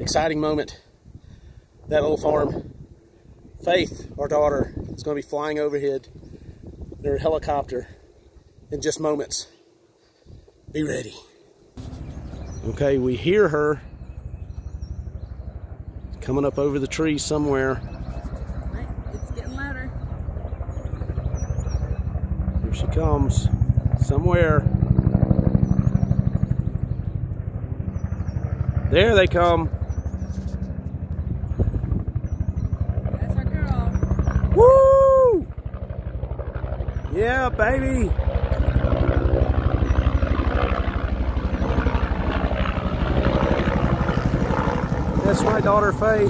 exciting moment. That little farm. Faith, our daughter, is going to be flying overhead in her helicopter in just moments. Be ready. Okay, we hear her coming up over the trees somewhere. Right, it's getting louder. Here she comes, somewhere. There they come. That's our girl. Woo! Yeah, baby. That's my daughter, Faye.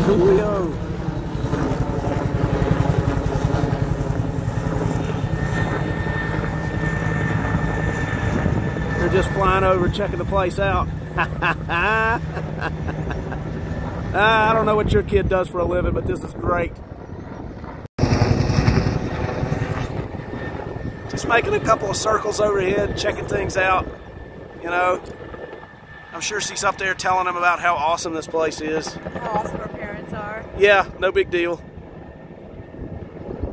Coolio. They're just flying over, checking the place out. I don't know what your kid does for a living, but this is great. Just making a couple of circles overhead, checking things out, you know. I'm sure she's up there telling them about how awesome this place is. How awesome our parents are. Yeah, no big deal.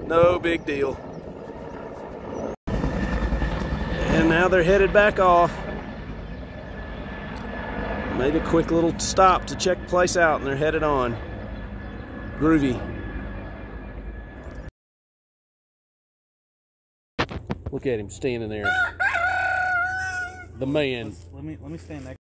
No big deal. And now they're headed back off. Made a quick little stop to check the place out, and they're headed on. Groovy. Look at him standing there. The man. Let me stand next.